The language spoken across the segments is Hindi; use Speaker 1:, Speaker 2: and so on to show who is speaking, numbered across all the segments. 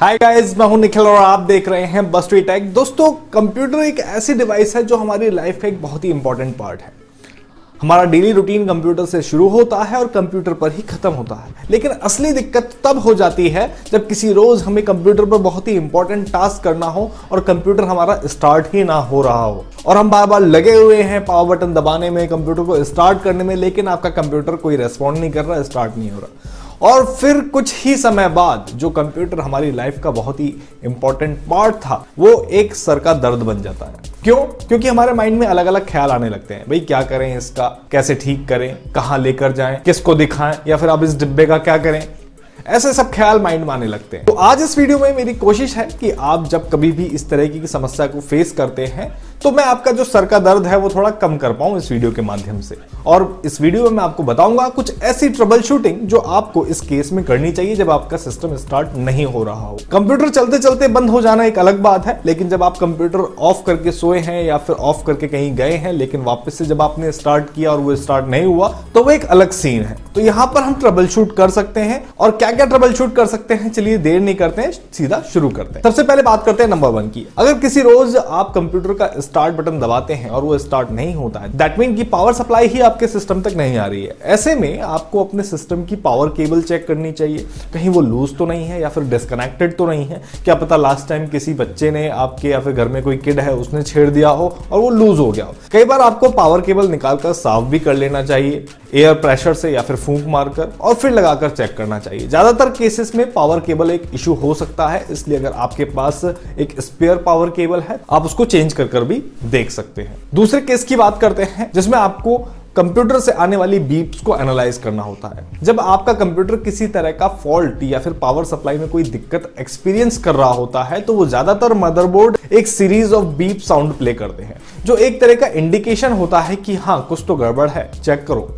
Speaker 1: हाय गाइस, मैं हूं निखिल और आप देख रहे हैं बस्ट्री टेक। दोस्तों, कंप्यूटर एक ऐसी डिवाइस है जो हमारी लाइफ का एक बहुत ही इंपॉर्टेंट पार्ट है। हमारा डेली रूटीन कंप्यूटर से शुरू होता है और कंप्यूटर पर ही खत्म होता है। लेकिन असली दिक्कत तब हो जाती है जब किसी रोज हमें कंप्यूटर पर बहुत ही इंपॉर्टेंट टास्क करना हो और कंप्यूटर हमारा स्टार्ट ही ना हो रहा हो और हम बार बार लगे हुए हैं पावर बटन दबाने में, कंप्यूटर को स्टार्ट करने में, लेकिन आपका कंप्यूटर कोई रेस्पॉन्ड नहीं कर रहा, स्टार्ट नहीं हो रहा। और फिर कुछ ही समय बाद जो कंप्यूटर हमारी लाइफ का बहुत ही इंपॉर्टेंट पार्ट था वो एक सर का दर्द बन जाता है। क्यों? क्योंकि हमारे माइंड में अलग अलग ख्याल आने लगते हैं। भाई क्या करें इसका, कैसे ठीक करें, कहां लेकर जाएं, किसको दिखाएं, या फिर अब इस डिब्बे का क्या करें, ऐसे सब ख्याल माइंड में आने लगते हैं। तो आज इस वीडियो में मेरी कोशिश है कि आप जब कभी भी इस तरह की समस्या को फेस करते हैं तो मैं आपका जो सर का दर्द है वो थोड़ा कम कर पाऊं इस वीडियो के माध्यम से। और इस वीडियो में मैं आपको बताऊंगा कुछ ऐसी ट्रबल शूटिंग जो आपको इस केस में करनी चाहिए जब आपका सिस्टम स्टार्ट नहीं हो रहा हो। कंप्यूटर चलते चलते बंद हो जाना एक अलग बात है, लेकिन जब आप कंप्यूटर ऑफ करके सोए हैं या फिर ऑफ करके कहीं गए हैं लेकिन वापस से जब आपने स्टार्ट किया और वो स्टार्ट नहीं हुआ तो वो एक अलग सीन है। तो यहां पर हम ट्रबल शूट कर सकते हैं। और क्या क्या ट्रबल शूट कर सकते हैं, चलिए देर नहीं करते हैं, सीधा शुरू करते हैं। सबसे पहले बात करते हैं नंबर 1 की। अगर किसी रोज आप कंप्यूटर का स्टार्ट बटन दबाते हैं और वो स्टार्ट नहीं होता है, दैट मीन कि पावर सप्लाई ही आपके सिस्टम तक नहीं आ रही है। ऐसे में आपको अपने सिस्टम की पावर केबल चेक करनी चाहिए, कहीं वो लूज तो नहीं है या फिर डिस्कनेक्टेड तो नहीं है। क्या पता लास्ट टाइम किसी बच्चे ने आपके या फिर घर में कोई किड है उसने छेड़ दिया हो और वो लूज हो गया हो। कई बार आपको पावर केबल निकालकर साफ भी कर लेना चाहिए एयर प्रेशर से या फिर फूंक मारकर, और फिर लगाकर चेक करना चाहिए। ज्यादातर केसेस में पावर केबल एक इशू हो सकता है, इसलिए अगर आपके पास एक स्पेयर पावर केबल है आप उसको चेंज कर भी देख सकते हैं। दूसरे केस की बात करते हैं जिसमें आपको कंप्यूटर से आने वाली बीप्स को एनालाइज करना होता है। जब आपका कंप्यूटर किसी तरह का फॉल्ट या फिर पावर सप्लाई में कोई दिक्कत एक्सपीरियंस कर रहा होता है तो वो ज्यादातर मदरबोर्ड एक series of beep sound play करते हैं जो एक तरह का इंडिकेशन होता है कि हाँ कुछ तो गड़बड़ है, चेक करो।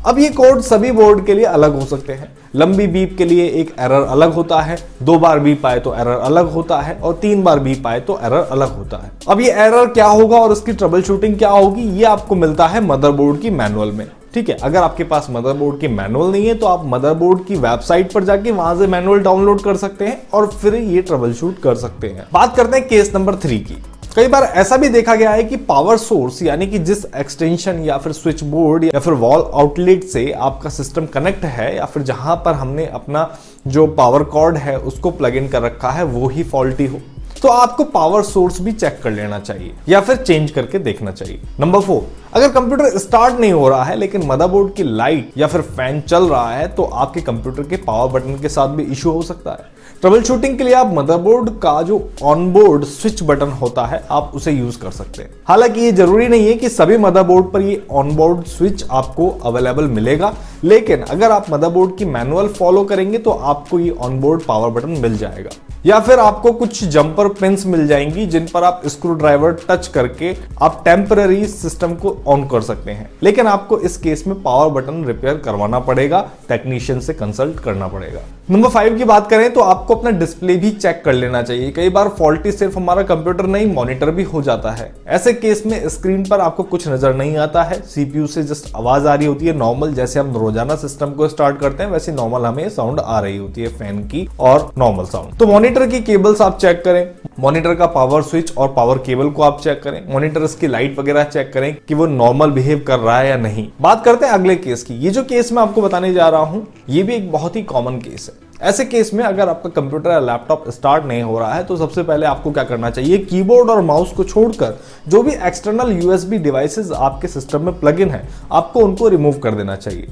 Speaker 1: अब ये कोड सभी बोर्ड के लिए अलग हो सकते हैं। लंबी बीप के लिए एक एरर अलग होता है, 2 बार बीप आए तो एरर अलग होता है और 3 बार बीप आए तो एरर अलग होता है। अब ये एरर क्या होगा और उसकी ट्रबल शूटिंग क्या होगी ये आपको मिलता है मदरबोर्ड की मैनुअल में। ठीक है, अगर आपके पास मदरबोर्ड की मैनुअल नहीं है तो आप मदरबोर्ड की वेबसाइट पर जाके वहां से मैनुअल डाउनलोड कर सकते हैं और फिर ये ट्रबल शूट कर सकते हैं। बात करते हैं केस नंबर 3 की। कई बार ऐसा भी देखा गया है कि पावर सोर्स यानी कि जिस एक्सटेंशन या फिर स्विच बोर्ड या फिर वॉल आउटलेट से आपका सिस्टम कनेक्ट है या फिर जहां पर हमने अपना जो पावर कॉर्ड है उसको प्लग इन कर रखा है वो ही फॉल्टी हो, तो आपको पावर सोर्स भी चेक कर लेना चाहिए या फिर चेंज करके देखना चाहिए। नंबर 4, अगर कंप्यूटर स्टार्ट नहीं हो रहा है लेकिन मदरबोर्ड की लाइट या फिर फैन चल रहा है तो आपके कंप्यूटर के पावर बटन के साथ भी इश्यू हो सकता है। ट्रबल शूटिंग के लिए आप मदरबोर्ड का जो ऑनबोर्ड स्विच बटन होता है आप उसे यूज कर सकते हैं। हालांकि ये जरूरी नहीं है कि सभी मदरबोर्ड पर ये ऑनबोर्ड स्विच आपको अवेलेबल मिलेगा, लेकिन अगर आप मदरबोर्ड की मैनुअल फॉलो करेंगे तो आपको ये ऑनबोर्ड पावर बटन मिल जाएगा या फिर आपको कुछ जंपर पिन्स मिल जाएंगी जिन पर आप स्क्रू ड्राइवर टच करके आप टेम्पररी सिस्टम को ऑन कर सकते हैं। लेकिन आपको इस केस में पावर बटन रिपेयर करवाना पड़ेगा, टेक्नीशियन से कंसल्ट करना पड़ेगा। नंबर 5 की बात करें तो आपको अपना डिस्प्ले भी चेक कर लेना चाहिए। कई बार फॉल्टी सिर्फ हमारा कंप्यूटर नहीं मॉनिटर भी हो जाता है। ऐसे केस में स्क्रीन पर आपको कुछ नजर नहीं आता है, सीपीयू से जस्ट आवाज आ रही होती है नॉर्मल, जैसे हम रोजाना सिस्टम को स्टार्ट करते हैं वैसे नॉर्मल हमें साउंड आ रही होती है फैन की और नॉर्मल साउंड। तो मॉनिटर की केबल्स आप चेक करें, मॉनिटर का पावर स्विच और पावर केबल को आप चेक करें, मॉनिटर की लाइट वगैरह चेक करें कि वो नॉर्मल बिहेव कर रहा है या नहीं। बात करते हैं अगले केस की। ये जो केस मैं आपको बताने जा रहा हूं ये भी एक बहुत ही कॉमन केस है। ऐसे केस में अगर आपका कंप्यूटर या लैपटॉप स्टार्ट नहीं हो रहा है तो सबसे पहले आपको क्या करना चाहिए, कीबोर्ड और माउस को छोड़कर जो भी एक्सटर्नल यूएसबी डिवाइसेस आपके सिस्टम में प्लग इन है आपको उनको रिमूव कर देना चाहिए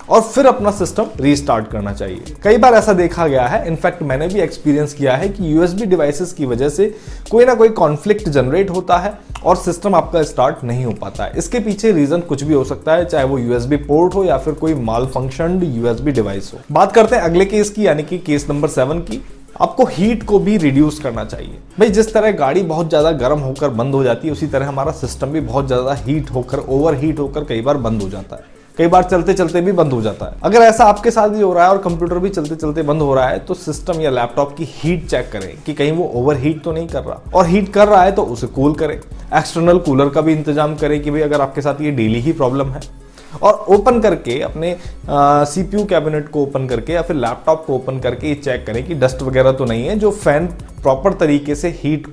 Speaker 1: और फिर अपना सिस्टम रीस्टार्ट करना चाहिए। कई बार ऐसा देखा गया है, इनफैक्ट मैंने भी एक्सपीरियंस किया है कि यूएसबी डिवाइसेस की वजह से कोई ना कोई कॉन्फ्लिक्ट जनरेट होता है और सिस्टम आपका स्टार्ट नहीं हो पाता है। इसके पीछे रीजन कुछ भी हो सकता है, चाहे वो यूएसबी पोर्ट हो या फिर कोई माल फंक्शनड यूएसबी डिवाइस हो। बात करते हैं अगले केस की यानी कि केस नंबर 7 की। आपको हीट को भी रिड्यूस करना चाहिए। भाई जिस तरह गाड़ी बहुत ज्यादा गर्म होकर बंद हो जाती है उसी तरह हमारा सिस्टम भी बहुत ज्यादा हीट होकर ओवर हीट होकर कई बार बंद हो जाता है, कई बार चलते चलते भी बंद हो जाता है। अगर ऐसा आपके साथ भी हो रहा है और कंप्यूटर भी चलते चलते बंद हो रहा है तो सिस्टम या लैपटॉप की हीट चेक करें कि कहीं वो ओवर हीट तो नहीं कर रहा, और हीट कर रहा है तो उसे कूल करें। एक्सटर्नल कूलर का भी इंतजाम करें कि भाई अगर आपके साथ ये डेली ही प्रॉब्लम है और ओपन करके अपने CPU कैबिनेट को ओपन करके या फिर लैपटॉप को ओपन करके ये चेक करें कि डस्ट वगैरह तो नहीं है, जो फैन प्रॉपर तरीके से हीट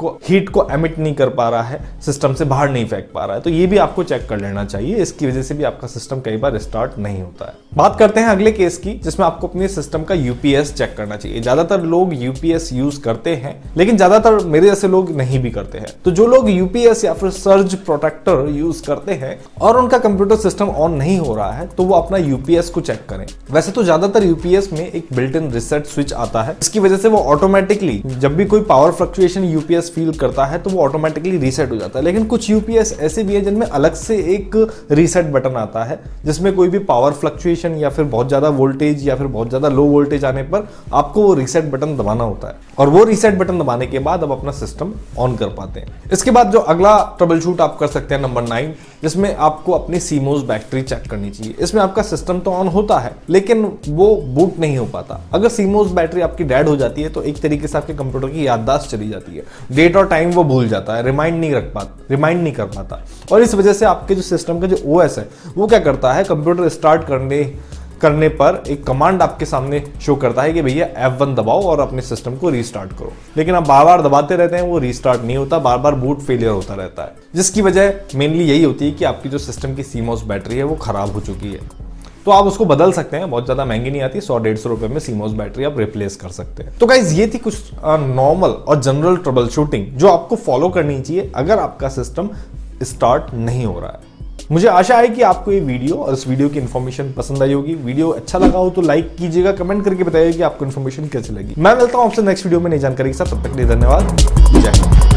Speaker 1: को एमिट नहीं कर पा रहा है, सिस्टम से बाहर नहीं फेंक पा रहा है। तो ये भी आपको चेक कर लेना चाहिए, इसकी वजह से भी आपका सिस्टम कई बार स्टार्ट नहीं होता है। बात करते हैं अगले केस की, जिसमें आपको अपने सिस्टम का यूपीएस चेक करना चाहिए। ज्यादातर लोग यूपीएस यूज करते हैं, लेकिन ज्यादातर मेरे जैसे लोग नहीं भी करते हैं। तो जो लोग यूपीएस या फिर सर्ज प्रोटेक्टर यूज करते हैं और उनका कंप्यूटर सिस्टम ऑन नहीं हो रहा है, तो वो अपना यूपीएस को चेक करें। वैसे तो ज्यादातर यूपीएस में एक बिल्ट इन रिसेट स्विच आता है, इसकी वजह से वो ऑटोमेटिकली जब भी कोई पावर फ्लक्चुएशन यूपीएस फील करता है तो वो ऑटोमेटिकली रीसेट हो जाता है। लेकिन कुछ यूपीएस ऐसे भी है जिनमें अलग से एक रीसेट बटन आता है, जिसमें कोई भी पावर फ्लक्चुएशन या फिर बहुत ज्यादा वोल्टेज या फिर बहुत ज्यादा लो वोल्टेज आने पर आपको वो रीसेट बटन दबाना होता है, और वो रीसेट बटन दबाने के बाद आप अपना सिस्टम ऑन कर पाते हैं। इसके बाद जो अगला ट्रबल शूट आप कर सकते हैं, नंबर 9, जिसमें आपको अपनी CMOS बैटरी चेक करनी चाहिए। इसमें आपका सिस्टम तो ऑन होता है लेकिन वो बूट नहीं हो पाता। अगर CMOS बैटरी आपकी डेड हो जाती है तो एक तरीके से आपके कंप्यूटर की याददाश्त चली जाती है, डेट और टाइम वो भूल जाता है, रिमाइंड नहीं कर पाता। और इस वजह से आपके जो सिस्टम का जो OS है वो क्या करता है, कंप्यूटर स्टार्ट करने पर एक कमांड आपके सामने शो करता है कि भैया F1 दबाओ और अपने सिस्टम को रीस्टार्ट करो। लेकिन आप बार बार दबाते रहते हैं, वो रीस्टार्ट नहीं होता, बार बार बूट फेलियर होता रहता है, जिसकी वजह मेनली यही होती है कि आपकी जो सिस्टम की CMOS बैटरी है वो खराब हो चुकी है। तो आप उसको बदल सकते हैं, बहुत ज्यादा महंगी नहीं आती, 100-150 रुपए में CMOS बैटरी आप रिप्लेस कर सकते हैं। तो गाइज ये थी कुछ नॉर्मल और जनरल ट्रबल शूटिंग जो आपको फॉलो करनी चाहिए अगर आपका सिस्टम स्टार्ट नहीं हो रहा है। मुझे आशा है कि आपको ये वीडियो और इस वीडियो की इन्फॉर्मेशन पसंद आई होगी। वीडियो अच्छा लगा हो तो लाइक कीजिएगा, कमेंट करके बताइए कि आपको इन्फॉर्मेशन कैसी लगी। मैं मिलता हूं आपसे नेक्स्ट वीडियो में नई जानकारी के साथ, तब तक के लिए धन्यवाद। जय हिंद।